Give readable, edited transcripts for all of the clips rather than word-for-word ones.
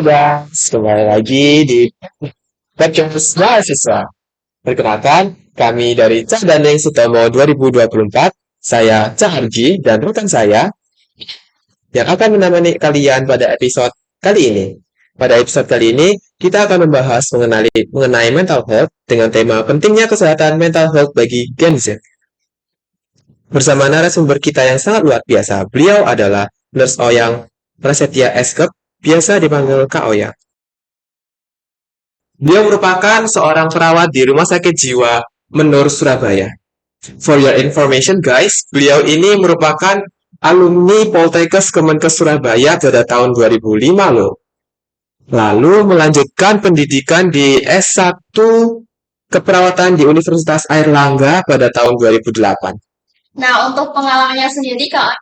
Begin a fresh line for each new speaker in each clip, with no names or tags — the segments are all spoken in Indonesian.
guys, kembali lagi di podcast mahasiswa. Perkenalkan, kami dari Cah Daneng Sutomo 2024. Saya Cah Arji dan rekan saya yang akan menemani kalian pada episode kali ini. Pada episode kali ini, kita akan membahas mengenai mental health dengan tema pentingnya kesehatan mental health bagi Gen Z. Bersama narasumber kita yang sangat luar biasa, beliau adalah Nurse Oyang Prasetya Eskep, biasa dipanggil Kak Oyang. Beliau merupakan seorang perawat di Rumah Sakit Jiwa Menur, Surabaya. For your information guys, beliau ini merupakan alumni Poltekkes Kemenkes Surabaya pada tahun 2005 loh. Lalu melanjutkan pendidikan di S1 Keperawatan di Universitas Airlangga pada tahun 2008.
Nah, untuk pengalamannya sendiri, Kak,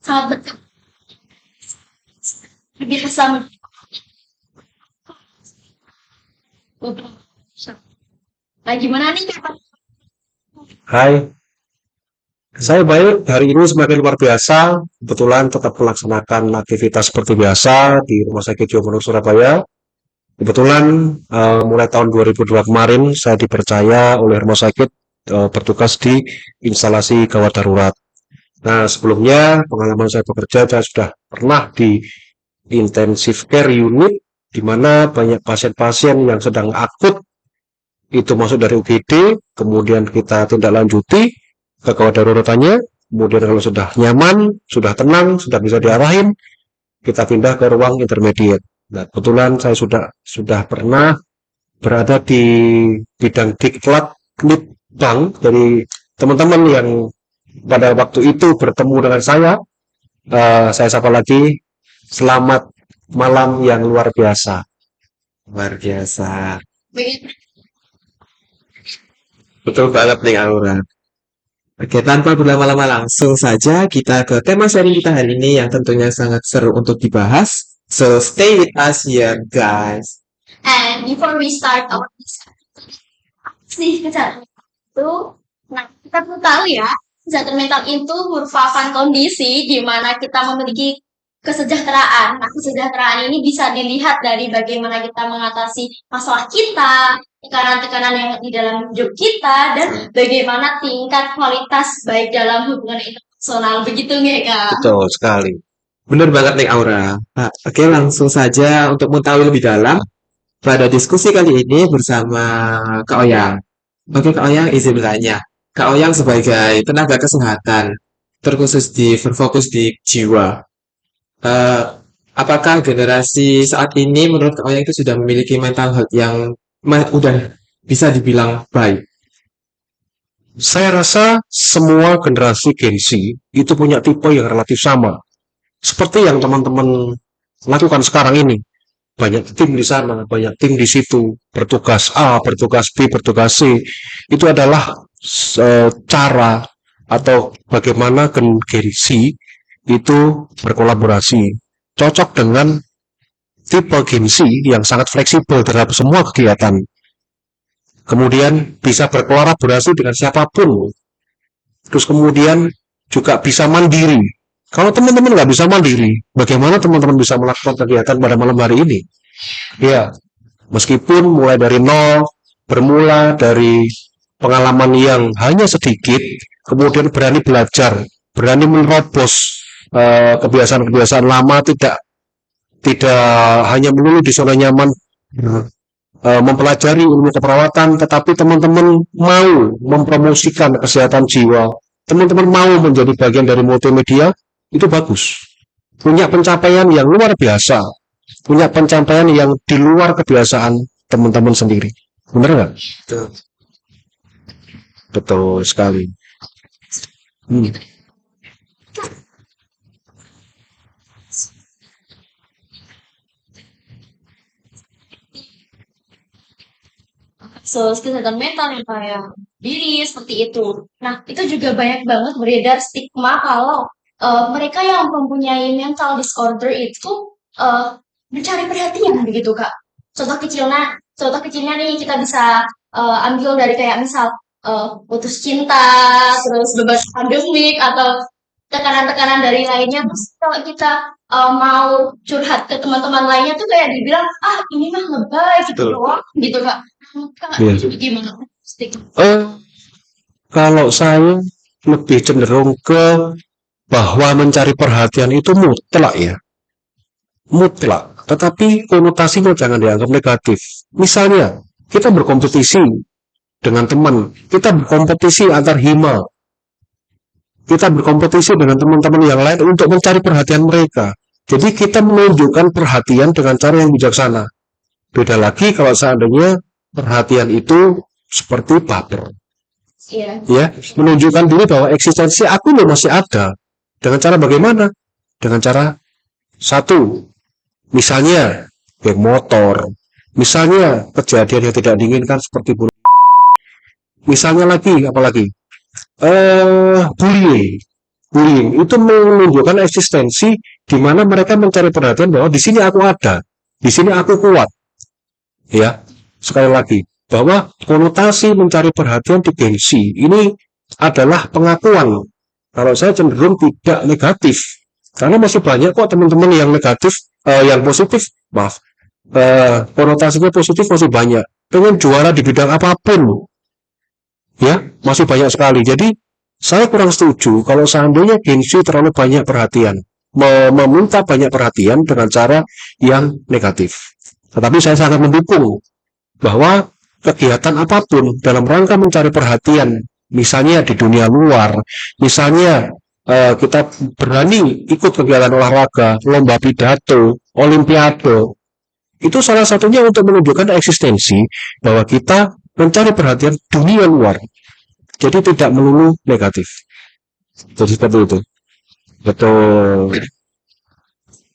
sangat biasa. Nah, gimana nih, Kak?
Hai, saya baik. Hari ini semakin luar biasa. Kebetulan tetap melaksanakan aktivitas seperti biasa di Rumah Sakit Jiwa Menur Surabaya. Kebetulan mulai tahun 2002 kemarin saya dipercaya oleh rumah sakit bertugas di instalasi gawat darurat. Nah, sebelumnya pengalaman saya bekerja, saya sudah pernah di intensive care unit, di mana banyak pasien-pasien yang sedang akut itu masuk dari UGD, kemudian kita tindak lanjuti ke gawat daruratannya, kemudian kalau sudah nyaman, sudah tenang, sudah bisa diarahin, kita pindah ke ruang intermediate. Nah, kebetulan saya sudah pernah berada di bidang diklat litbang dari teman-teman yang pada waktu itu bertemu dengan saya. Saya sapa lagi, selamat malam yang luar biasa.
Luar biasa.
Begitu.
Betul banget nih Aura. Oke, tanpa berlama-lama langsung saja kita ke tema sharing kita hari ini yang tentunya sangat seru untuk dibahas. So, stay with us here, guys.
And before we start our sih kesehatan itu, nah kita perlu tahu ya, kesehatan mental itu merupakan kondisi di mana kita memiliki kesejahteraan. Nah, kesejahteraan ini bisa dilihat dari bagaimana kita mengatasi masalah kita, tekanan-tekanan yang di dalam hidup kita, dan bagaimana tingkat kualitas baik dalam hubungan interpersonal. Begitu nggak, Kak?
Betul sekali.
Benar banget nih Aura. Nah, oke, langsung saja untuk mengetahui lebih dalam pada diskusi kali ini bersama Kak Oyang. Oke, Kak Oyang, izin bertanya. Kak Oyang sebagai tenaga kesehatan, terkhusus berfokus di jiwa. Eh, apakah generasi saat ini menurut Kak Oyang itu sudah memiliki mental health yang udah bisa dibilang baik?
Saya rasa semua generasi Gen Z itu punya tipe yang relatif sama. Seperti yang teman-teman lakukan sekarang ini. Banyak tim di sana, banyak tim di situ. Bertugas A, bertugas B, bertugas C. Itu adalah cara atau bagaimana Gen Z itu berkolaborasi. Cocok dengan tipe Gen Z yang sangat fleksibel terhadap semua kegiatan. Kemudian bisa berkolaborasi dengan siapapun. Terus kemudian juga bisa mandiri. Kalau teman-teman nggak bisa mandiri, bagaimana teman-teman bisa melakukan kegiatan pada malam hari ini? Ya, meskipun mulai dari nol, bermula dari pengalaman yang hanya sedikit, kemudian berani belajar, berani menerobos kebiasaan-kebiasaan lama, tidak hanya melulu di zona nyaman, mempelajari ilmu keperawatan, tetapi teman-teman mau mempromosikan kesehatan jiwa, teman-teman mau menjadi bagian dari multimedia, itu bagus. Punya pencapaian yang luar biasa, punya pencapaian yang di luar kebiasaan teman-teman sendiri. Benar nggak?
Betul.
Betul sekali.
So, kesehatan mental yang kayak diri seperti itu. Nah, itu juga banyak banget beredar stigma kalau mereka yang mempunyai mental disorder itu mencari perhatian begitu, Kak. Contoh kecilnya nih kita bisa ambil dari kayak misal putus cinta, terus beban akademik atau tekanan-tekanan dari lainnya. Terus kalau kita mau curhat ke teman-teman lainnya tuh kayak dibilang, ini mah lebay gitu
Betul.
doang, gitu Kak. Kak,
Iya.
itu gimana? Stick.
Kalau saya lebih cenderung ke bahwa mencari perhatian itu mutlak ya, mutlak. Tetapi konotasinya jangan dianggap negatif. Misalnya, kita berkompetisi dengan teman, kita berkompetisi antar hima, kita berkompetisi dengan teman-teman yang lain untuk mencari perhatian mereka. Jadi kita menunjukkan perhatian dengan cara yang bijaksana. Beda lagi kalau seandainya perhatian itu seperti baper.
Iya.
Ya, menunjukkan diri bahwa eksistensi aku loh masih ada. Dengan cara bagaimana? Dengan cara satu, misalnya geng motor, misalnya kejadian yang tidak diinginkan seperti bunuh. Misalnya lagi, apalagi? Bullying. Bullying itu menunjukkan eksistensi di mana mereka mencari perhatian bahwa di sini aku ada, di sini aku kuat. Ya, sekali lagi bahwa konotasi mencari perhatian di gengsi ini adalah pengakuan. Kalau saya cenderung tidak negatif, karena masih banyak kok teman-teman yang negatif, yang positif, maaf, konotasinya positif masih banyak. Pengen juara di bidang apapun, ya masih banyak sekali. Jadi saya kurang setuju kalau seandainya gengsi terlalu banyak perhatian, meminta banyak perhatian dengan cara yang negatif. Tetapi saya sangat mendukung bahwa kegiatan apapun dalam rangka mencari perhatian, misalnya di dunia luar, misalnya kita berani ikut kegiatan olahraga, lomba pidato, olimpiade, itu salah satunya untuk menunjukkan eksistensi bahwa kita mencari perhatian dunia luar. Jadi tidak melulu negatif. Jadi seperti itu. Betul.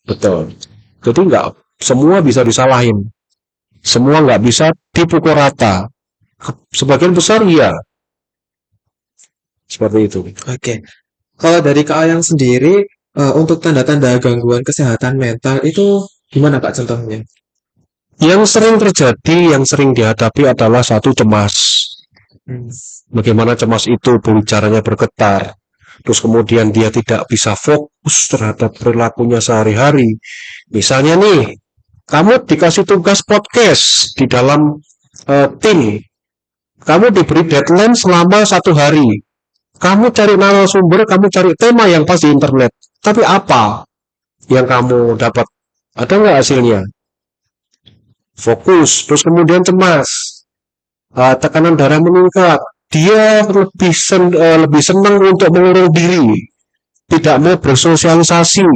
Betul. Jadi nggak semua bisa disalahin. Semua nggak bisa dipukul rata. Sebagian besar iya. Seperti itu.
Oke. Kalau dari Kak Ayang sendiri, untuk tanda-tanda gangguan kesehatan mental itu gimana Kak contohnya?
Yang sering terjadi, yang sering dihadapi adalah satu cemas.
Hmm.
Bagaimana cemas itu bicaranya bergetar. Terus kemudian dia tidak bisa fokus terhadap perilakunya sehari-hari. Misalnya nih, kamu dikasih tugas podcast di dalam tim. Kamu diberi deadline selama 1 hari. Kamu cari narasumber, kamu cari tema yang pas di internet. Tapi apa yang kamu dapat? Ada nggak hasilnya? Fokus, terus kemudian cemas. Tekanan darah meningkat. Dia lebih senang untuk mengurung diri. Tidak mau bersosialisasi.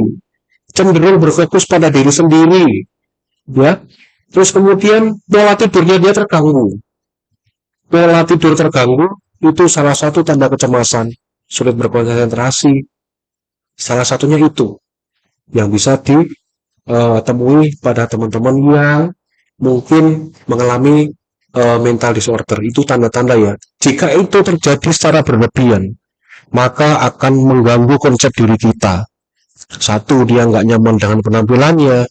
Cenderung berfokus pada diri sendiri. Ya. Terus kemudian pola tidurnya dia terganggu. Pola tidur terganggu itu salah satu tanda kecemasan, sulit berkonsentrasi. Salah satunya itu yang bisa ditemui pada teman-teman yang mungkin mengalami mental disorder. Itu tanda-tanda ya. Jika itu terjadi secara berlebihan, maka akan mengganggu konsep diri kita. Satu, dia nggak nyaman dengan penampilannya,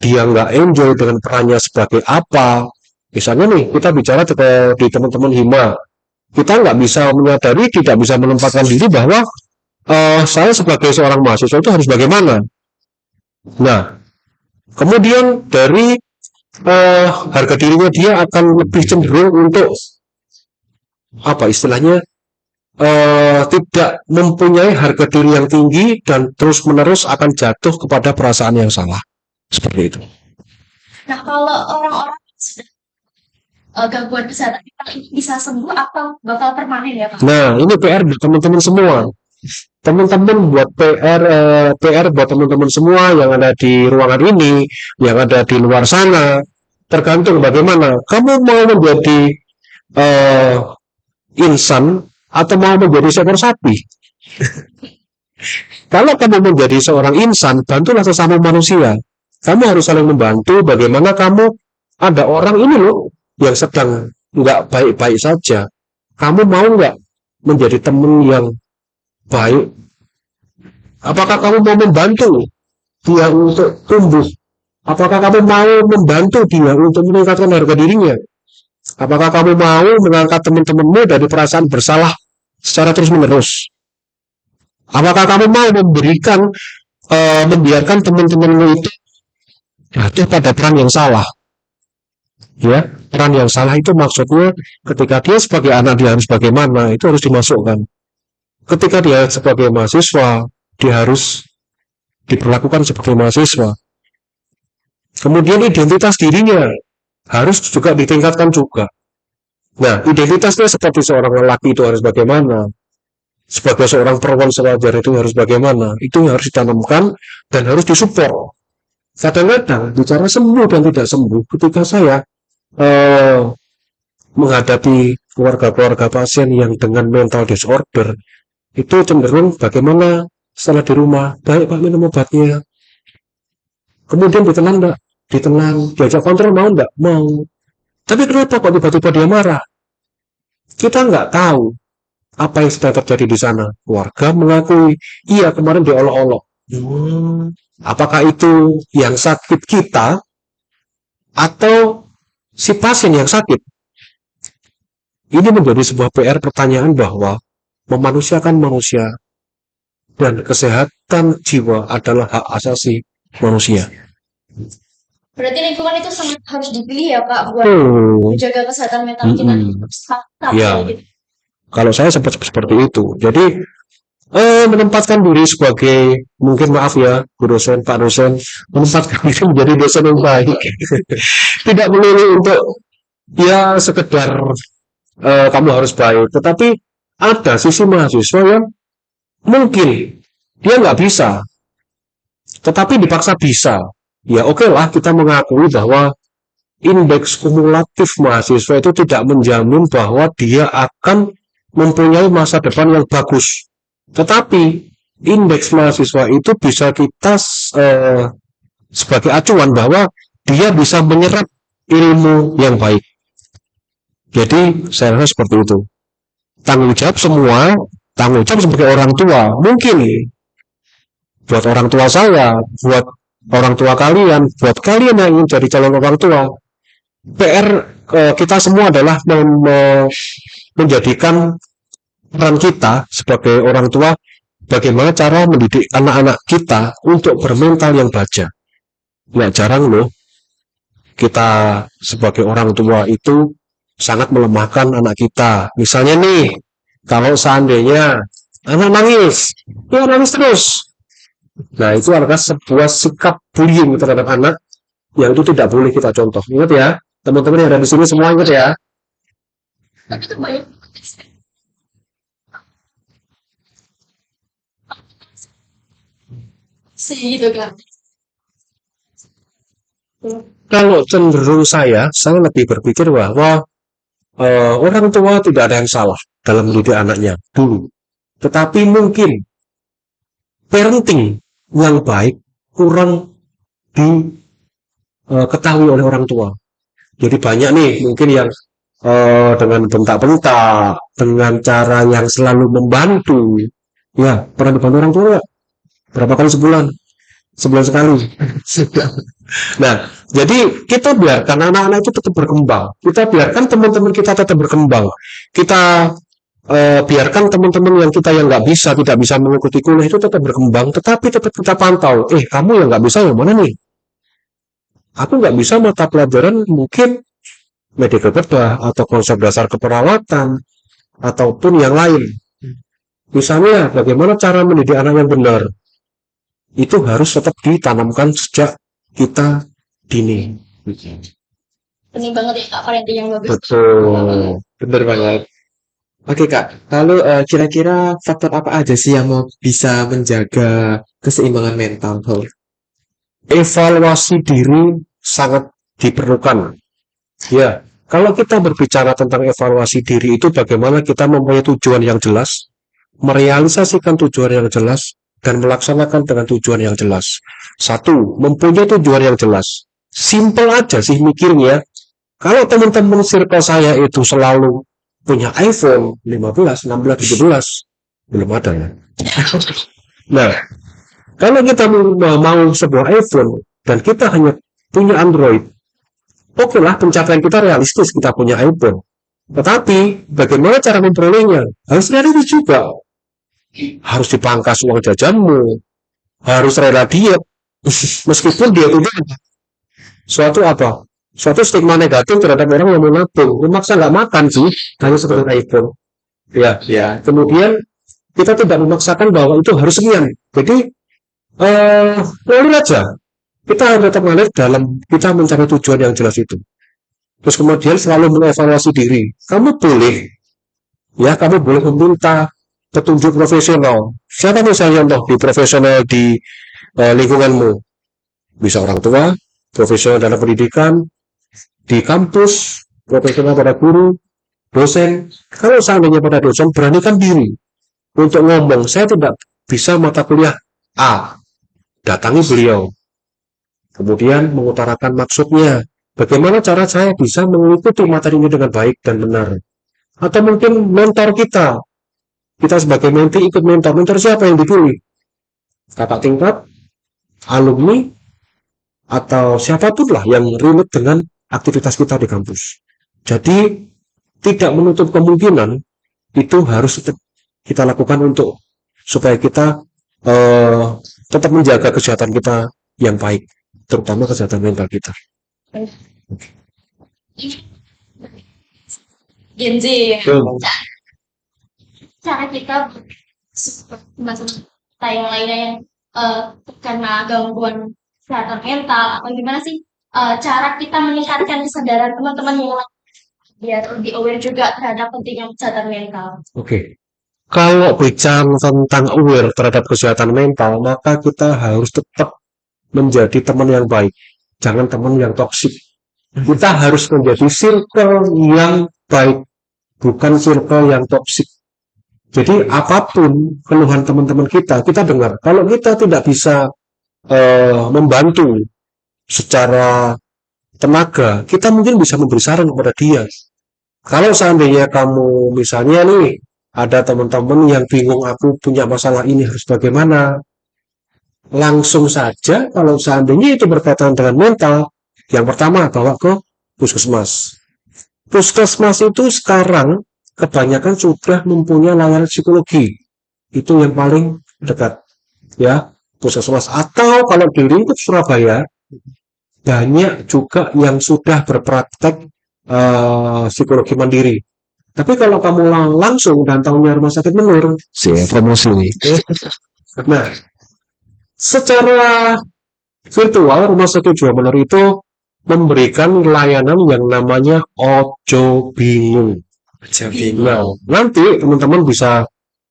dia nggak enjoy dengan perannya sebagai apa. Misalnya nih, kita bicara di teman-teman hima, kita nggak bisa menyadari, tidak bisa menempatkan diri bahwa saya sebagai seorang mahasiswa itu harus bagaimana. Nah, kemudian dari harga dirinya dia akan lebih cenderung untuk apa istilahnya tidak mempunyai harga diri yang tinggi dan terus-menerus akan jatuh kepada perasaan yang salah. Seperti itu.
Nah, kalau orang-orang sudah gangguan kesehatan mental ini bisa sembuh atau bakal permanen ya Kak?
Nah, ini PR buat teman-teman semua. Teman-teman buat PR buat teman-teman semua yang ada di ruangan ini, yang ada di luar sana. Tergantung bagaimana. Kamu mau menjadi insan atau mau menjadi seekor sapi? Kalau kamu menjadi seorang insan, bantulah sesama manusia. Kamu harus saling membantu. Bagaimana kamu ada orang ini loh yang sedang nggak baik-baik saja. Kamu mau nggak menjadi teman yang baik? Apakah kamu mau membantu dia untuk tumbuh? Apakah kamu mau membantu dia untuk meningkatkan harga dirinya? Apakah kamu mau mengangkat teman-temanmu dari perasaan bersalah secara terus-menerus? Apakah kamu mau memberikan membiarkan teman-temanmu itu jatuh pada peran yang salah. Ya, peran yang salah itu maksudnya ketika dia sebagai anak dia harus bagaimana, itu harus dimasukkan. Ketika dia sebagai mahasiswa, dia harus diperlakukan sebagai mahasiswa. Kemudian identitas dirinya harus juga ditingkatkan juga. Nah, identitasnya seperti seorang lelaki itu harus bagaimana, sebagai seorang perempuan sewajar itu harus bagaimana, itu harus ditanamkan dan harus disupport. Kadang-kadang bicara sembuh dan tidak sembuh, ketika saya eh, menghadapi keluarga-keluarga pasien yang dengan mental disorder, itu cenderung bagaimana setelah di rumah, baik Pak minum obatnya, kemudian ditenang enggak? Ditenang, diajak kontrol mau enggak? Mau. Tapi kenapa kok tiba-tiba dia marah? Kita nggak tahu apa yang sedang terjadi di sana. Keluarga mengakui, iya kemarin diolok-olok. Apakah itu yang sakit kita atau si pasien yang sakit? Ini menjadi sebuah PR pertanyaan bahwa memanusiakan manusia dan kesehatan jiwa adalah hak asasi manusia.
Berarti lingkungan itu sangat harus dipilih ya Kak buat
Oh,
menjaga kesehatan mental kita.
Ya.
Gitu.
Kalau saya sempat seperti itu. Jadi menempatkan diri sebagai, mungkin maaf ya Bu dosen, Pak dosen, menempatkan diri menjadi dosen yang baik. Tidak melulu untuk ya sekedar kamu harus baik, tetapi ada sisi mahasiswa yang mungkin dia nggak bisa, tetapi dipaksa bisa. Ya oke lah kita mengakui bahwa indeks kumulatif mahasiswa itu tidak menjamin bahwa dia akan mempunyai masa depan yang bagus. Tetapi indeks mahasiswa itu bisa kita sebagai acuan bahwa dia bisa menyerap ilmu yang baik. Jadi saya rasa seperti itu. Tanggung jawab semua, tanggung jawab sebagai orang tua. Mungkin buat orang tua saya, buat orang tua kalian, buat kalian yang ingin jadi calon orang tua, PR kita semua adalah menjadikan peran kita sebagai orang tua bagaimana cara mendidik anak-anak kita untuk bermental yang baja. Nggak jarang loh kita sebagai orang tua itu sangat melemahkan anak kita. Misalnya nih, kalau seandainya anak nangis, ya nangis terus. Nah, itu adalah sebuah sikap bullying terhadap anak yang itu tidak boleh kita contoh. Ingat ya, teman-teman yang ada di sini semua ingat ya.
Tapi itu banyak sih gitu kan.
Kalau cenderung saya lebih berpikir bahwa orang tua tidak ada yang salah dalam mendidik anaknya dulu. Tetapi mungkin parenting yang baik kurang diketahui oleh orang tua. Jadi banyak nih mungkin yang dengan bentak-bentak, dengan cara yang selalu membantu. Ya, pernah dibantu orang tua nggak? Berapa kali sebulan? Sebulan sekali. Nah, jadi kita biarkan anak-anak itu tetap berkembang. Kita biarkan teman-teman kita tetap berkembang. Kita biarkan teman-teman yang kita yang nggak bisa, tidak bisa mengikuti kuliah itu tetap berkembang, tetapi tetap kita pantau. Kamu yang nggak bisa yang mana nih? Aku nggak bisa mata pelajaran mungkin medical bedah atau konsep dasar keperawatan ataupun yang lain. Misalnya, bagaimana cara mendidik anak yang benar? Itu harus tetap ditanamkan sejak kita dini.
Penting banget ya Kak parenting yang bagus.
Betul.
Bener banget. Oke Kak, lalu kira-kira faktor apa aja sih yang mau bisa menjaga keseimbangan mental health?
Evaluasi diri sangat diperlukan. Ya, kalau kita berbicara tentang evaluasi diri itu bagaimana kita mempunyai tujuan yang jelas, merealisasikan tujuan yang jelas, dan melaksanakan dengan tujuan yang jelas. Satu, mempunyai tujuan yang jelas. Simple aja sih mikirnya. Kalau teman-teman circle saya itu selalu punya iPhone 15, 16, 17, belum ada ya. Nah, kalau kita mau sebuah iPhone dan kita hanya punya Android, oke lah pencapaian kita realistis kita punya iPhone. Tetapi bagaimana cara memperolehnya? Harus realistis juga. Harus dipangkas uang jajanmu, harus rela diet. Meskipun diet itu suatu apa? Suatu stigma negatif terhadap orang yang menabung. Memaksa nggak makan sih, hanya sekedar iPhone. Ya,
Ya,
kemudian kita tidak memaksakan bahwa itu harus sekian. Jadi, ngalir aja. Kita harus tetap ngalir dalam kita mencari tujuan yang jelas itu. Terus kemudian selalu mengevaluasi diri. Kamu boleh meminta petunjuk profesional. Siapa misalnya contoh di profesional di lingkunganmu? Bisa orang tua, profesional dalam pendidikan, di kampus, profesional pada guru, dosen. Kalau seandainya pada dosen, beranikan diri untuk ngomong, saya tidak bisa mata kuliah A. Datangi beliau. Kemudian mengutarakan maksudnya. Bagaimana cara saya bisa mengikuti materi ini dengan baik dan benar. Atau mungkin mentor kita. Kita sebagai menti ikut mentor. Mentor siapa yang dipilih? Kakak tingkat, alumni, atau siapapun lah yang relate dengan aktivitas kita di kampus. Jadi, tidak menutup kemungkinan itu harus kita lakukan untuk supaya kita tetap menjaga kesehatan kita yang baik, terutama kesehatan mental kita.
Gen Z ya. Cara kita masalah kita yang lainnya yang karena gangguan kesehatan mental atau gimana sih cara kita meningkatkan kesadaran teman-teman yang lain biar lebih aware juga terhadap pentingnya kesehatan mental.
Oke. Kalau bicara tentang aware terhadap kesehatan mental, maka kita harus tetap menjadi teman yang baik. Jangan teman yang toksik. Kita harus menjadi circle yang baik, bukan circle yang toksik. Jadi apapun keluhan teman-teman kita dengar. Kalau kita tidak bisa membantu secara tenaga, kita mungkin bisa memberi saran kepada dia. Kalau seandainya kamu misalnya nih, ada teman-teman yang bingung aku punya masalah ini harus bagaimana, langsung saja kalau seandainya itu berkaitan dengan mental, yang pertama bawa ke puskesmas. Puskesmas itu sekarang kebanyakan sudah mempunyai layanan psikologi. Itu yang paling dekat. Ya, puskesmas. Atau kalau di lingkup Surabaya, banyak juga yang sudah berpraktek psikologi mandiri. Tapi kalau kamu langsung datangnya rumah sakit Menur, promosi. Nah, secara virtual rumah sakit Jawa Menur itu memberikan layanan yang namanya Ojo Bingung. Nah, nanti teman-teman bisa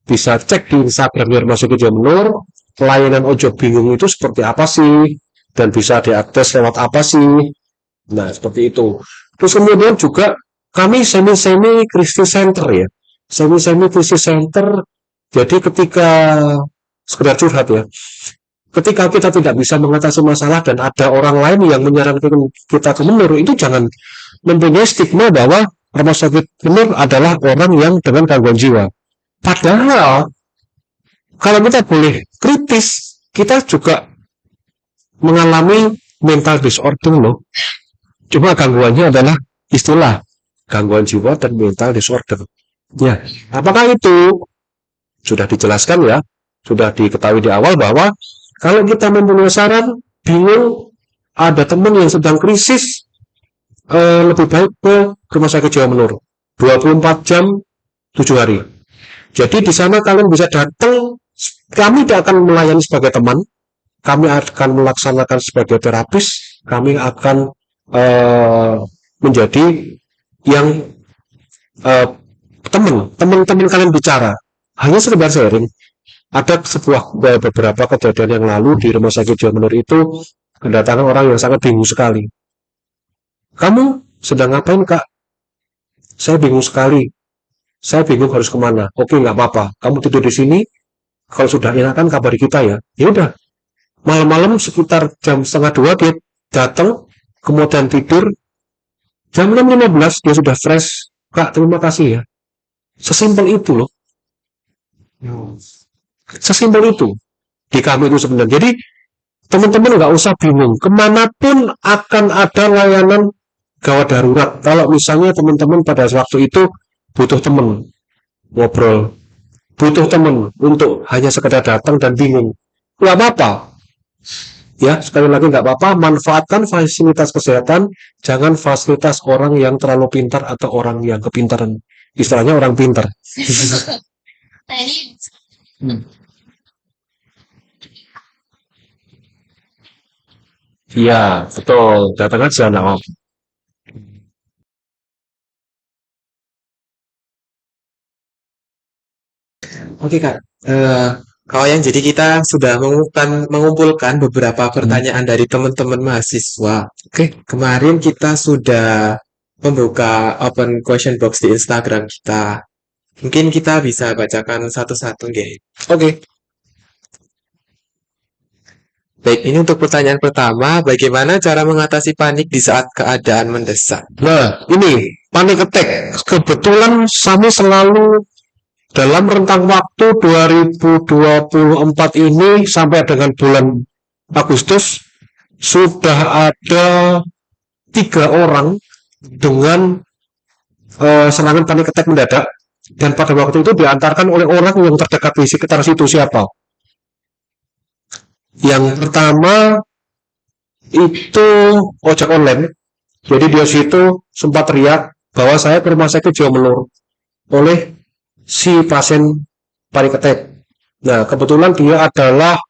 cek di Instagramnya Rumah Sakit Jawa Menur, layanan Ojo Bingung itu seperti apa sih, dan bisa diakses lewat apa sih. Nah, seperti itu. Terus kemudian juga kami semi-semi crisis center ya. Semi-semi crisis center. Jadi ketika sekedar curhat ya. Ketika kita tidak bisa mengatasi masalah dan ada orang lain yang menyarankan kita ke Menur, itu jangan mempunyai stigma bahwa rumah sakit Menur adalah orang yang dengan gangguan jiwa. Padahal kalau kita boleh kritis, kita juga mengalami mental disorder loh. Cuma gangguannya adalah istilah gangguan jiwa dan mental disorder. Ya, apakah itu sudah dijelaskan ya, sudah diketahui di awal bahwa kalau kita mempunyai saran, bingung, ada teman yang sedang krisis, lebih baik ke Rumah Sakit Jawa Menur. 24 jam, 7 hari. Jadi di sana kalian bisa datang, kami tidak akan melayani sebagai teman, kami akan melaksanakan sebagai terapis, kami akan menjadi yang teman-teman kalian bicara. Hanya sekedar sharing. Ada beberapa kejadian yang lalu di Rumah Sakit Jawa Menur itu kedatangan orang yang sangat bingung sekali. Kamu sedang ngapain, Kak? Saya bingung sekali. Saya bingung harus kemana. Oke, nggak apa-apa. Kamu tidur di sini. Kalau sudah enakan kabari kita ya. Ya udah. Malam-malam sekitar jam 1:30 dia datang, kemudian tidur. Jam 6:15 dia sudah fresh. Kak, terima kasih ya. Sesimpel itu loh. Sesimpel itu di kami itu sebenarnya. Jadi teman-teman nggak usah bingung. Kemanapun akan ada layanan gawat darurat. Kalau misalnya teman-teman pada waktu itu butuh teman ngobrol, butuh teman untuk hanya sekedar datang dan bingung. nggak apa-apa. Ya, sekali lagi nggak apa-apa, manfaatkan fasilitas kesehatan, jangan fasilitas orang yang terlalu pintar atau orang yang kepintaran. Istilahnya orang pintar.
Nah, ini
Iya, betul. Datang aja, nggak apa-apa.
Oke Kak, kalau yang jadi kita sudah mengumpulkan beberapa pertanyaan dari teman-teman mahasiswa. Oke, kemarin kita sudah membuka open question box di Instagram kita. Mungkin kita bisa bacakan satu-satu, nggih.
Oke.
Baik, ini untuk pertanyaan pertama, bagaimana cara mengatasi panik di saat keadaan mendesak?
Nah, ini panic attack. Kebetulan kami selalu dalam rentang waktu 2024 ini sampai dengan bulan Agustus sudah ada 3 orang dengan serangan panik attack mendadak, dan pada waktu itu diantarkan oleh orang yang terdekat di sekitar situ. Siapa? Yang pertama itu ojek online. Jadi dia situ sempat teriak bahwa saya ke rumah sakit Jawa Melur oleh si pasien panic attack. Nah, kebetulan dia adalah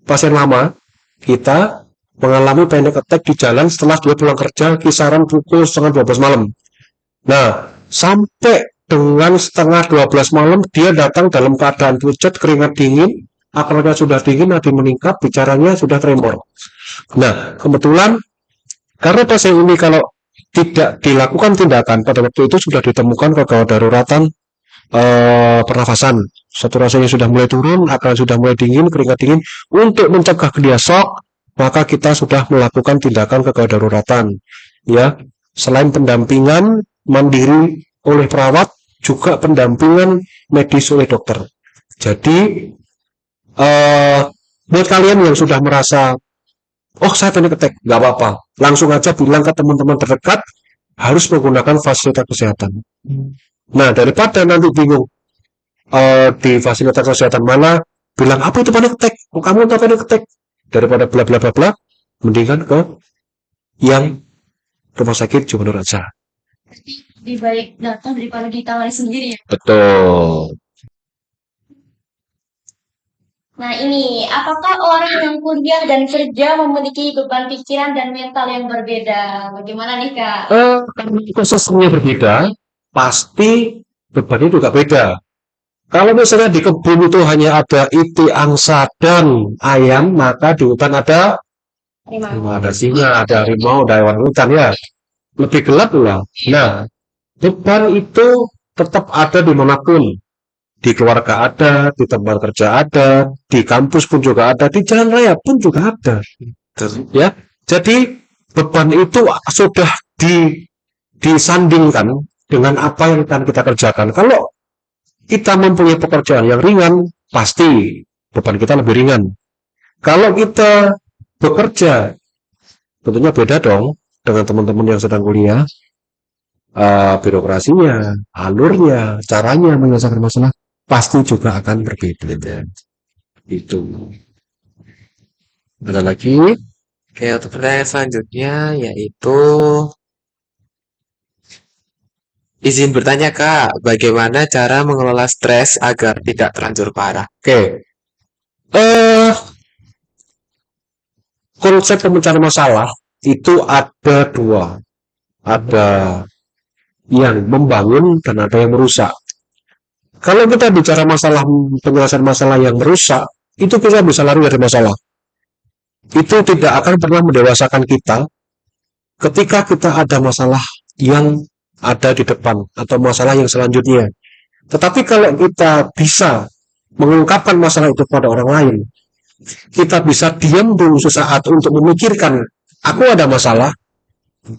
pasien lama kita, mengalami panic attack di jalan setelah dia pulang kerja kisaran pukul setengah 12 malam. Nah, sampai dengan setengah 12 malam dia datang dalam keadaan pucat, keringat dingin, akalnya sudah dingin, nadi meningkat, bicaranya sudah tremor. Nah, kebetulan karena pasien ini kalau tidak dilakukan tindakan pada waktu itu sudah ditemukan kegawat daruratan pernafasan. Saturasinya sudah mulai turun, akal sudah mulai dingin, keringat dingin. Untuk mencegah dia shock, maka kita sudah melakukan tindakan kegawat daruratan. Ya, selain pendampingan mandiri oleh perawat, juga pendampingan medis oleh dokter. Jadi buat kalian yang sudah merasa oh saya panic attack, nggak apa-apa, langsung aja bilang ke teman-teman terdekat harus menggunakan fasilitas kesehatan. Nah, daripada nanti bingung di fasilitas kesehatan mana, bilang apa itu panic attack, oh, kamu tahu panic attack, daripada bla bla bla bla, mendingan ke yang rumah sakit Jawa Melur aja.
lebih baik datang daripada ditangani sendiri ya.
Betul.
Nah, ini, apakah orang yang kuliah dan kerja memiliki beban pikiran dan mental yang berbeda? Bagaimana nih, Kak?
Karena ekosistemnya berbeda, pasti bebannya juga beda. Kalau misalnya di kebun itu hanya ada iti, angsa, dan ayam, maka di hutan ada singa, ada harimau, ada hewan hutan ya. Lebih gelap pula. Nah, beban itu tetap ada dimanapun. Di keluarga ada, di tempat kerja ada, di kampus pun juga ada, di jalan raya pun juga ada. Ya, jadi beban itu sudah disandingkan dengan apa yang akan kita kerjakan. Kalau kita mempunyai pekerjaan yang ringan, pasti beban kita lebih ringan. Kalau kita bekerja, tentunya beda dong dengan teman-teman yang sedang kuliah. Birokrasinya, alurnya, caranya menyelesaikan masalah pasti juga akan berbeda. Itu. Ada lagi?
Oke, untuk pertanyaan selanjutnya yaitu izin bertanya Kak, bagaimana cara mengelola stres agar tidak terlanjur parah?
Oke. Konsep pemecahan masalah itu ada 2. Ada yang membangun dan ada yang merusak. Kalau kita bicara masalah penyelesaian masalah yang merusak, itu kita bisa lari dari masalah. Itu tidak akan pernah mendewasakan kita ketika kita ada masalah yang ada di depan atau masalah yang selanjutnya. Tetapi kalau kita bisa mengungkapkan masalah itu pada orang lain, kita bisa diam dulu sesaat untuk memikirkan, aku ada masalah,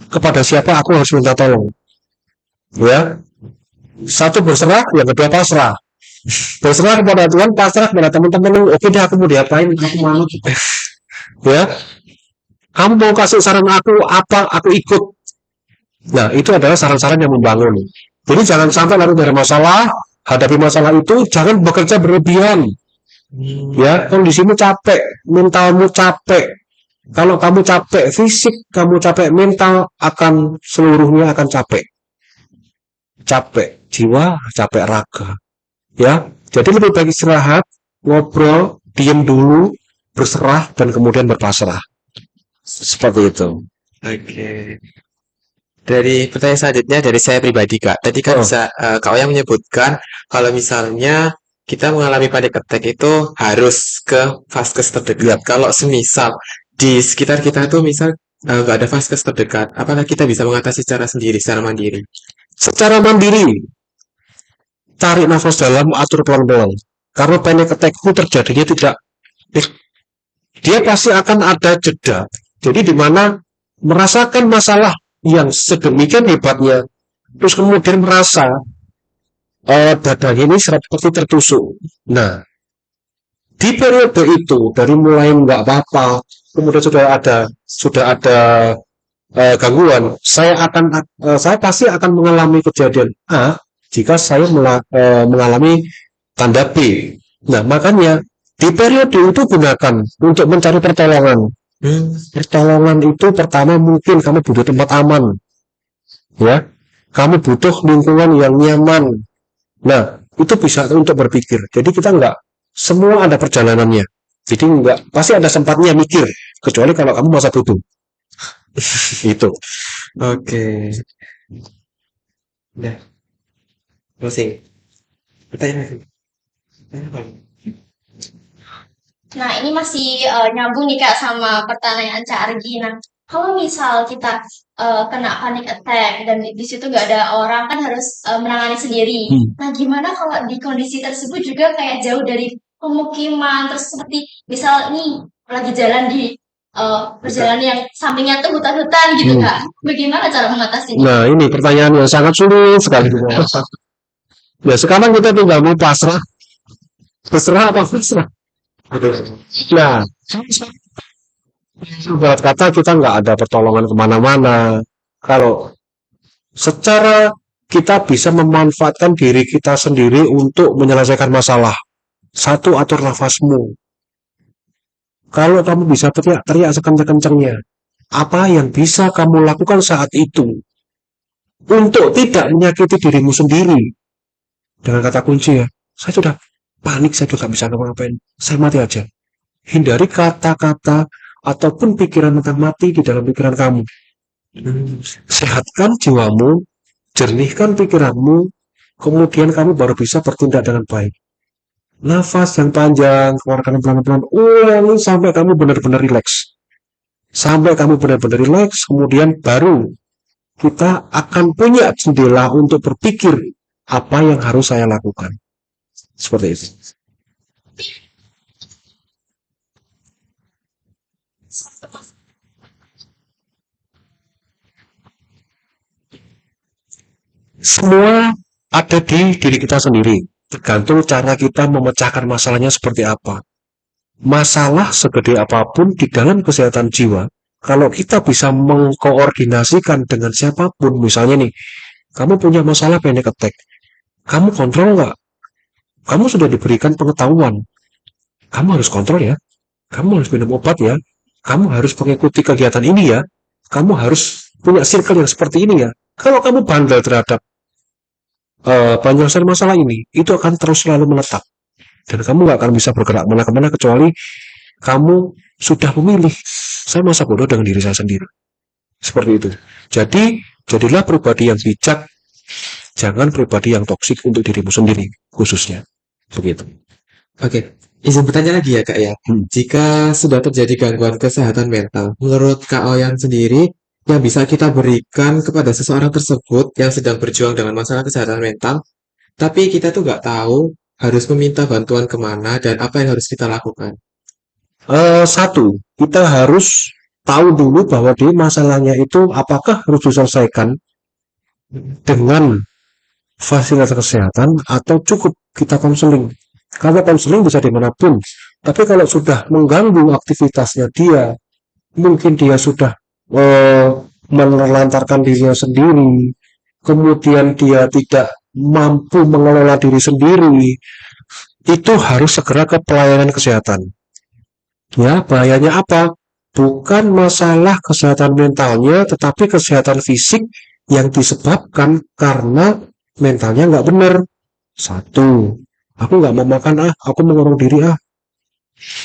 kepada siapa aku harus minta tolong. Ya, satu berserah, yang kedua pasrah. Berserah kepada Tuhan, pasrah kepada teman-teman. Oke deh, aku mau diapain, aku mau. Ya, kamu mau kasih saran aku apa, aku ikut. Nah, itu adalah saran-saran yang membangun. Jadi jangan sampai lari dari masalah, hadapi masalah itu, jangan bekerja berlebihan. Ya, kondisimu capek, mentalmu capek. Kalau kamu capek fisik, kamu capek mental, akan seluruhnya akan capek. Capek jiwa, capek raga. Ya, jadi lebih baik istirahat, ngobrol, diam dulu, berserah, dan kemudian berpasrah. Seperti itu.
Oke. Dari pertanyaan selanjutnya dari saya pribadi, Kak. Tadi kan
Oh,
Kak Oyang menyebutkan kalau misalnya kita mengalami panic attack itu harus ke vaskes terdekat.
ya.
Kalau semisal di sekitar kita tuh misal nggak ada vaskes terdekat, apakah kita bisa mengatasi secara sendiri, secara mandiri?
Secara mandiri, tarik nafas dalam, atur pelan-pelan. Karena panic attack itu terjadinya tidak, dia pasti akan ada jeda. Jadi di mana merasakan masalah yang sedemikian hebatnya, terus kemudian merasa dadanya ini seperti tertusuk. Nah, di periode itu dari mulai nggak apa-apa, kemudian sudah ada gangguan, saya pasti akan mengalami kejadian A jika saya mengalami tanda B. Nah, makanya di periode itu gunakan untuk mencari pertolongan. Pertolongan itu pertama mungkin kamu butuh tempat aman, ya. Kamu butuh lingkungan yang nyaman. Nah, itu bisa untuk berpikir. Jadi kita nggak semua ada perjalanannya. Jadi nggak pasti ada sempatnya mikir. Kecuali kalau kamu masa butuh. Itu.
Oke. Udah, closing. Pertanyaan apa?
Nah, ini masih nyambung nih Kak sama pertanyaan Cak Argi. Nah, kalau misal kita kena panic attack dan di situ nggak ada orang kan harus menangani sendiri. Nah, gimana kalau di kondisi tersebut juga kayak jauh dari pemukiman, terus seperti misal nih lagi jalan di perjalanan yang sampingnya tuh hutan-hutan gitu
Hmm.
Kak. Bagaimana cara mengatasinya?
Nah, ini pertanyaan yang sangat sulit sekali. Ya, sekarang kita tinggal mau pasrah. Pasrah apa pasrah? Nah, ibarat kata kita nggak ada pertolongan kemana-mana. Kalau secara kita bisa memanfaatkan diri kita sendiri untuk menyelesaikan masalah. Satu, atur nafasmu. Kalau kamu bisa teriak sekencang-kencangnya, apa yang bisa kamu lakukan saat itu untuk tidak menyakiti dirimu sendiri? Dengan kata kunci ya, saya sudah panik, saya juga bisa ngapa-ngapain. Saya mati aja. Hindari kata-kata ataupun pikiran tentang mati di dalam pikiran kamu. Sehatkan jiwamu, jernihkan pikiranmu, kemudian kamu baru bisa bertindak dengan baik. Nafas yang panjang, keluarkan pelan-pelan, ulangi sampai kamu benar-benar rileks. Sampai kamu benar-benar rileks, kemudian baru kita akan punya jendela untuk berpikir apa yang harus saya lakukan. Seperti itu. Semua ada di diri kita sendiri. Tergantung cara kita memecahkan masalahnya seperti apa. Masalah segede apapun di dalam kesehatan jiwa, kalau kita bisa mengkoordinasikan dengan siapapun, misalnya nih, kamu punya masalah panic attack, kamu kontrol nggak? Kamu sudah diberikan pengetahuan, kamu harus kontrol ya, kamu harus minum obat ya, kamu harus mengikuti kegiatan ini ya, kamu harus punya circle yang seperti ini ya. Kalau kamu bandel terhadap penyelesaian masalah ini, itu akan terus selalu menetap. Dan kamu nggak akan bisa bergerak kemana-mana kecuali kamu sudah memilih, saya masa bodoh dengan diri saya sendiri. Seperti itu. Jadi, jadilah pribadi yang bijak, jangan pribadi yang toksik untuk dirimu sendiri, khususnya. Begitu.
Oke, izin bertanya lagi ya Kak ya. Jika sudah terjadi gangguan kesehatan mental, menurut Kak Oyan sendiri, yang bisa kita berikan kepada seseorang tersebut yang sedang berjuang dengan masalah kesehatan mental, tapi kita tuh nggak tahu harus meminta bantuan kemana dan apa yang harus kita lakukan.
Satu, kita harus tahu dulu bahwa di masalahnya itu apakah harus diselesaikan dengan fasilitas kesehatan atau cukup kita konseling. Kalau konseling bisa dimanapun, tapi kalau sudah mengganggu aktivitasnya dia, mungkin dia sudah menelantarkan dirinya sendiri, kemudian dia tidak mampu mengelola diri sendiri, itu harus segera ke pelayanan kesehatan. Ya, bahayanya apa? Bukan masalah kesehatan mentalnya, tetapi kesehatan fisik yang disebabkan karena mentalnya nggak benar. Satu, aku nggak mau makan aku mengurung diri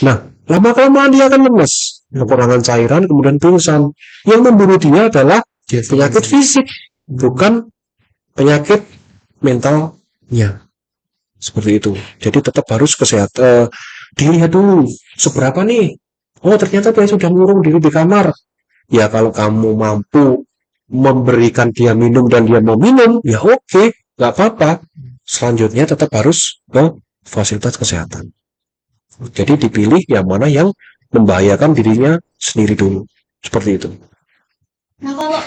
Nah, lama-kelamaan dia akan lemes, kekurangan cairan, kemudian pingsan. Yang membunuh dia adalah penyakit fisik, bukan penyakit mentalnya. Seperti itu. Jadi tetap harus kesehatan. Dilihat dulu, seberapa nih? Oh, ternyata dia sudah mengurung diri di kamar. Ya, kalau kamu mampu memberikan dia minum dan dia mau minum, ya oke, nggak apa-apa. Selanjutnya tetap harus ke fasilitas kesehatan. Jadi dipilih yang mana yang membahayakan dirinya sendiri dulu. Seperti itu.
Nah, kalau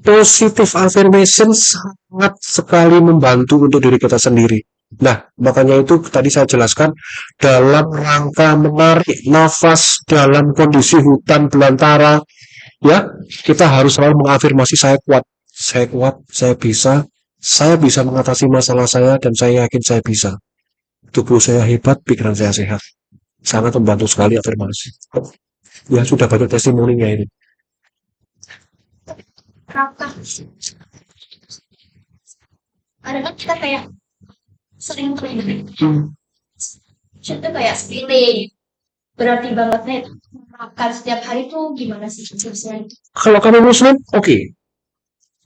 Positive affirmation sangat sekali membantu untuk diri kita sendiri. Nah, makanya itu tadi saya jelaskan dalam rangka menarik nafas dalam kondisi hutan belantara, ya, kita harus selalu mengafirmasi saya kuat, saya bisa mengatasi masalah saya dan saya yakin saya bisa. Tubuh saya hebat, pikiran saya sehat. Sangat membantu sekali afirmasi. Ya, sudah banyak testimoninya ini.
apakah kadang kita kayak sering terlibat itu kayak sepele berarti banget nih makan setiap hari tuh gimana sih tipsnya itu?
Kalau kamu muslim, oke.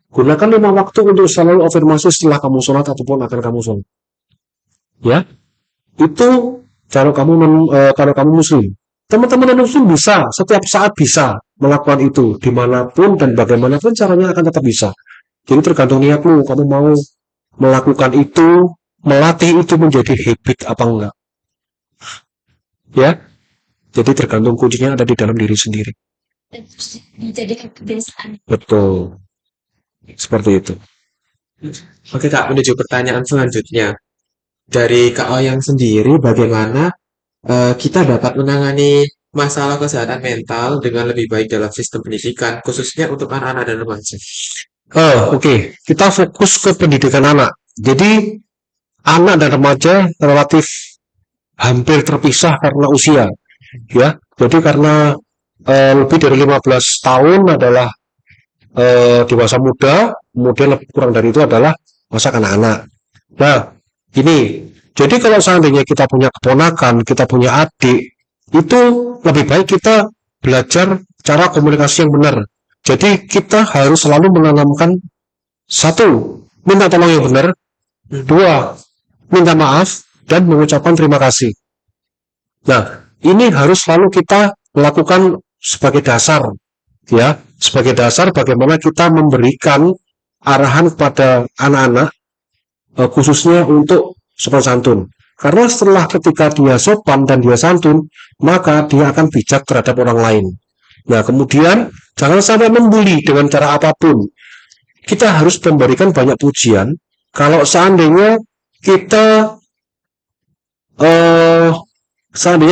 Gunakan 5 waktu untuk selalu afirmasi setelah kamu sholat ataupun akan kamu sholat. Ya, itu kalau kamu muslim. Teman-teman muslim bisa, setiap saat bisa melakukan itu. Dimanapun dan bagaimanapun caranya akan tetap bisa. Jadi tergantung niatmu, kamu mau melakukan itu, melatih itu menjadi habit apa enggak. Ya, jadi tergantung kuncinya ada di dalam diri sendiri.
Dan terus dijadikan kebiasaan.
Betul, seperti itu.
Oke Kak, menuju pertanyaan selanjutnya. Dari Kak Oyang sendiri, bagaimana kita dapat menangani masalah kesehatan mental dengan lebih baik dalam sistem pendidikan, khususnya untuk anak-anak dan remaja?
Oke. Kita fokus ke pendidikan anak. Jadi, anak dan remaja relatif hampir terpisah karena usia. Ya, jadi karena lebih dari 15 tahun adalah dewasa muda, kemudian lebih kurang dari itu adalah masa anak-anak. Nah, ini. Jadi kalau seandainya kita punya keponakan, kita punya adik, itu lebih baik kita belajar cara komunikasi yang benar. Jadi kita harus selalu menanamkan satu, minta tolong yang benar. Dua, minta maaf dan mengucapkan terima kasih. Nah, ini harus selalu kita lakukan sebagai dasar, ya, sebagai dasar bagaimana kita memberikan arahan kepada anak-anak, khususnya untuk sopan santun. Karena setelah ketika dia sopan dan dia santun, maka dia akan bijak terhadap orang lain. Nah, kemudian jangan sampai membuli dengan cara apapun. Kita harus memberikan banyak pujian. Kalau seandainya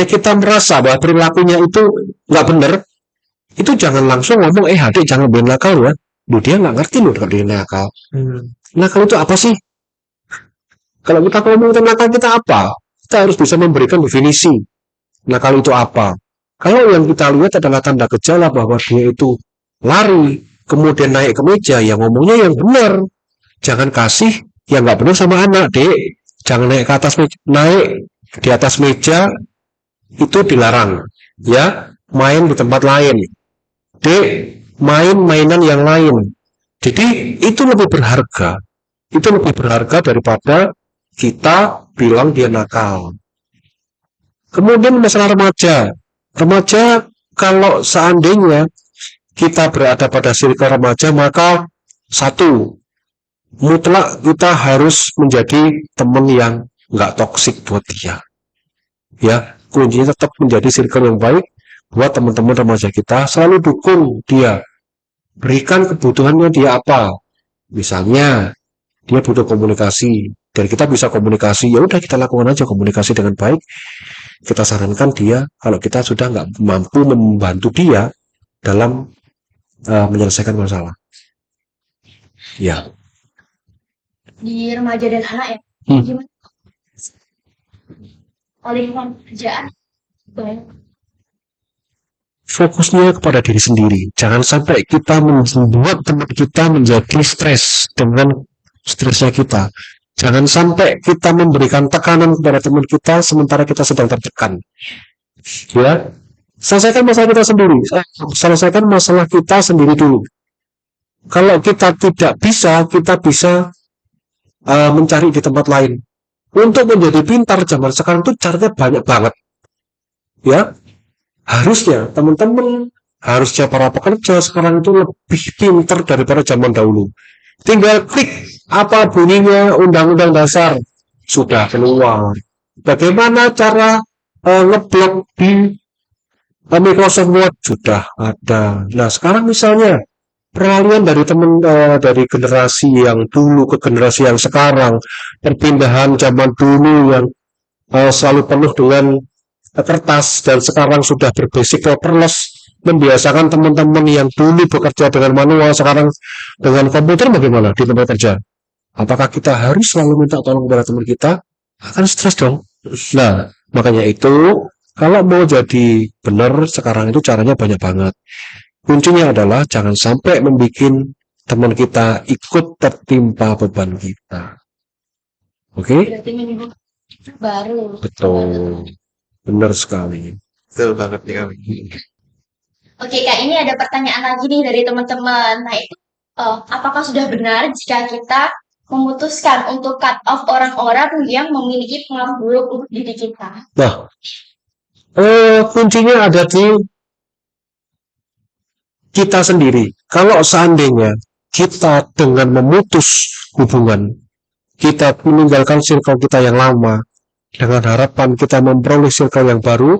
kita merasa bahwa perilakunya itu nggak benar, itu jangan langsung ngomong, adik jangan boleh nakal ya. Dia nggak ngerti loh kalau dia nakal. Nakal itu apa sih? Kalau kita ngomong tentang nakal kita apa? Kita harus bisa memberikan definisi. Nakal itu apa? Kalau yang kita lihat adalah tanda gejala bahwa dia itu lari, kemudian naik ke meja, ya ngomongnya yang benar. Jangan kasih yang nggak benar sama anak, dek. Jangan naik ke atas meja, naik di atas meja itu dilarang. Ya, main di tempat lain. Dek, main mainan yang lain. Jadi itu lebih berharga. Itu lebih berharga daripada kita bilang dia nakal. Kemudian masalah remaja. Remaja kalau seandainya kita berada pada circle remaja, maka satu, mutlak kita harus menjadi teman yang nggak toksik buat dia. Ya, kuncinya tetap menjadi circle yang baik buat teman-teman remaja kita. Selalu dukung dia. Berikan kebutuhannya dia apa. Misalnya, dia butuh komunikasi. Dan kita bisa komunikasi, ya udah kita lakukan aja komunikasi dengan baik. Kita sarankan dia, kalau kita sudah nggak mampu membantu dia dalam menyelesaikan masalah. Ya.
di remaja dan anak ya.
Hmm.
Gimana? Lingkungan pekerjaan banyak.
Fokusnya kepada diri sendiri. Jangan sampai kita membuat teman kita menjadi stres dengan stresnya kita. Jangan sampai kita memberikan tekanan kepada teman kita sementara kita sedang tertekan. Ya, selesaikan masalah kita sendiri. Selesaikan masalah kita sendiri dulu. Kalau kita tidak bisa, kita bisa mencari di tempat lain. Untuk menjadi pintar zaman sekarang itu caranya banyak banget. Ya, harusnya teman-teman, harusnya para pekerja sekarang itu lebih pintar daripada zaman dahulu. Tinggal klik apa bunyinya undang-undang dasar sudah keluar. Bagaimana cara ngeblok di Microsoft Word sudah ada. Nah, sekarang misalnya peralihan dari dari generasi yang dulu ke generasi yang sekarang, perpindahan zaman dulu yang selalu penuh dengan kertas dan sekarang sudah berbasic paperless, membiasakan teman-teman yang dulu bekerja dengan manual sekarang dengan komputer bagaimana di tempat kerja? Apakah kita harus selalu minta tolong kepada teman kita? Akan stres dong. Nah, makanya itu kalau mau jadi benar sekarang itu caranya banyak banget. Kuncinya adalah jangan sampai membuat teman kita ikut tertimpa beban kita. Oke?
Berarti minggu baru.
Betul. Benar sekali.
Betul banget nih kami.
Oke, Kak, ini ada pertanyaan lagi nih dari teman-teman. Nah, itu apakah sudah benar jika kita memutuskan untuk cut off orang-orang yang memiliki pengaruh buruk untuk diri kita?
Nah, kuncinya ada di kita sendiri. Kalau seandainya kita dengan memutus hubungan, kita meninggalkan circle kita yang lama, dengan harapan kita memperoleh circle yang baru,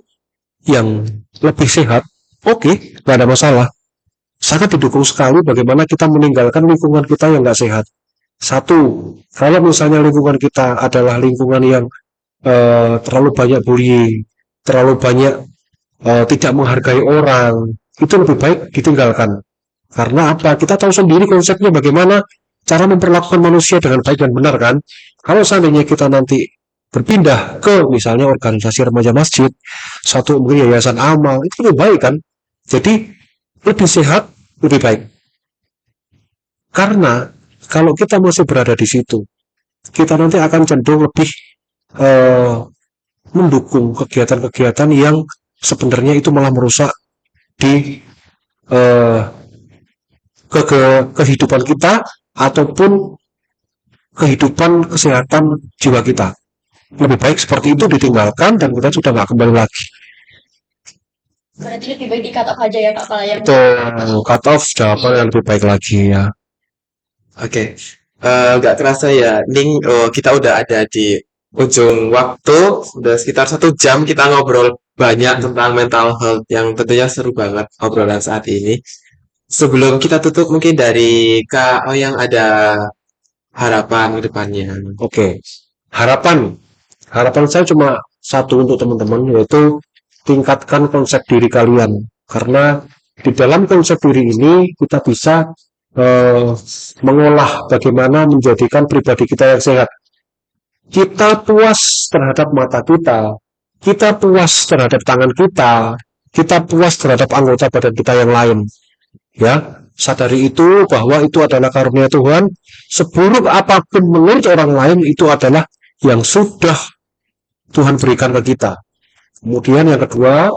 yang lebih sehat, oke, nggak ada masalah. Sangat didukung sekali bagaimana kita meninggalkan lingkungan kita yang nggak sehat. Satu, kalau misalnya lingkungan kita adalah lingkungan yang terlalu banyak bullying, terlalu banyak tidak menghargai orang, itu lebih baik ditinggalkan. Karena apa? Kita tahu sendiri konsepnya bagaimana cara memperlakukan manusia dengan baik dan benar kan. Kalau seandainya kita nanti berpindah ke misalnya organisasi remaja masjid, satu mungkin yayasan amal, itu lebih baik kan. Jadi lebih sehat, lebih baik. Karena kalau kita masih berada di situ, kita nanti akan cenderung lebih mendukung kegiatan-kegiatan yang sebenarnya itu malah merusak di kehidupan kita ataupun kehidupan kesehatan jiwa kita. Lebih baik seperti itu ditinggalkan dan kita sudah nggak kembali lagi.
Berarti lebih baik di cut off aja ya, Kak, kalau yang
Itu cut off jawaban yang lebih baik lagi ya.
Oke, nggak terasa ya, Ning, kita udah ada di ujung waktu, udah sekitar 1 jam kita ngobrol banyak tentang mental health yang tentunya seru banget obrolan saat ini. Sebelum kita tutup mungkin dari Kak Oyang ada harapan ke depannya.
Oke. Harapan saya cuma satu untuk teman-teman, yaitu tingkatkan konsep diri kalian. Karena di dalam konsep diri ini kita bisa mengolah bagaimana menjadikan pribadi kita yang sehat. Kita puas terhadap mata kita puas terhadap tangan kita puas terhadap anggota badan kita yang lain. Ya, sadari itu bahwa itu adalah karunia Tuhan. Seburuk apapun menurut orang lain itu adalah yang sudah Tuhan berikan ke kita. Kemudian yang kedua,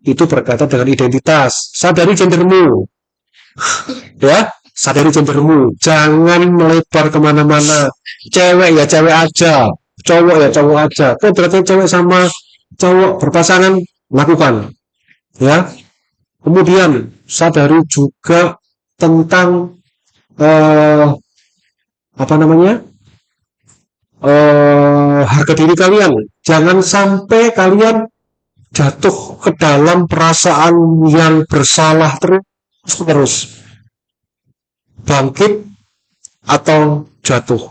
itu berkaitan dengan identitas. Sadari gendermu. Ya, sadari gendermu. Jangan melebar kemana-mana. Cewek ya cewek aja. Cowok ya cowok aja. Kok berarti cewek sama cowok berpasangan, lakukan. Ya. Kemudian, sadari juga tentang harga diri kalian. Jangan sampai kalian jatuh ke dalam perasaan yang bersalah terus. Bangkit atau jatuh.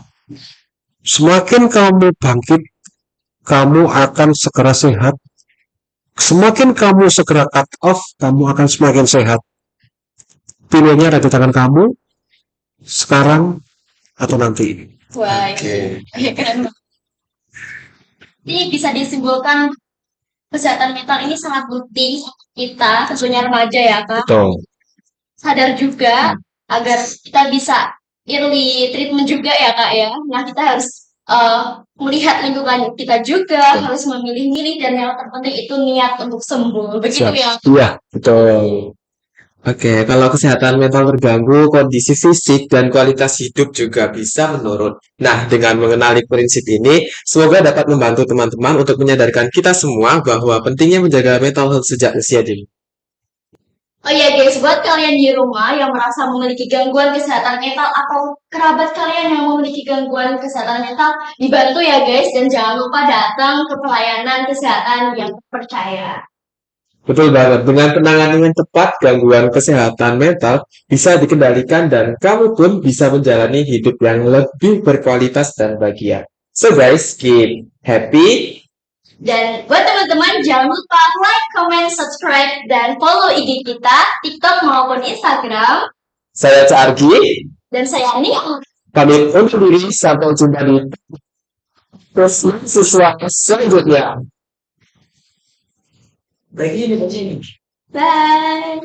Semakin kamu bangkit, kamu akan segera sehat. Semakin kamu segera cut off, kamu akan semakin sehat. Pilihannya ada di tangan kamu, sekarang atau nanti.
Wah,
Oke.
keren banget. Ini bisa disimpulkan kesehatan mental ini sangat penting untuk kita, tentunya remaja ya Kak.
Betul.
Sadar juga agar kita bisa early treatment juga ya Kak ya. Nah kita harus melihat lingkungan kita juga,
Betul.
harus memilih-milih dan yang terpenting itu niat untuk sembuh. Begitu
Siap.
ya.
Iya,
Betul. Oke, kalau kesehatan mental terganggu, kondisi fisik dan kualitas hidup juga bisa menurun. Nah, dengan mengenali prinsip ini, semoga dapat membantu teman-teman untuk menyadarkan kita semua bahwa pentingnya menjaga mental health sejak usia dini.
Oh iya guys, buat kalian di rumah yang merasa memiliki gangguan kesehatan mental atau kerabat kalian yang memiliki gangguan kesehatan mental, dibantu ya guys dan jangan lupa datang ke pelayanan kesehatan yang terpercaya.
Betul banget, dengan penanganan yang tepat, gangguan kesehatan mental bisa dikendalikan dan kamu pun bisa menjalani hidup yang lebih berkualitas dan bahagia. So guys, keep happy.
Dan buat teman-teman jangan lupa like, comment, subscribe, dan follow IG kita, TikTok maupun Instagram.
Saya Cak Argi,
Dan saya Ani.
pamit undur diri, sampai jumpa di siswa selanjutnya. Begini.
Bye.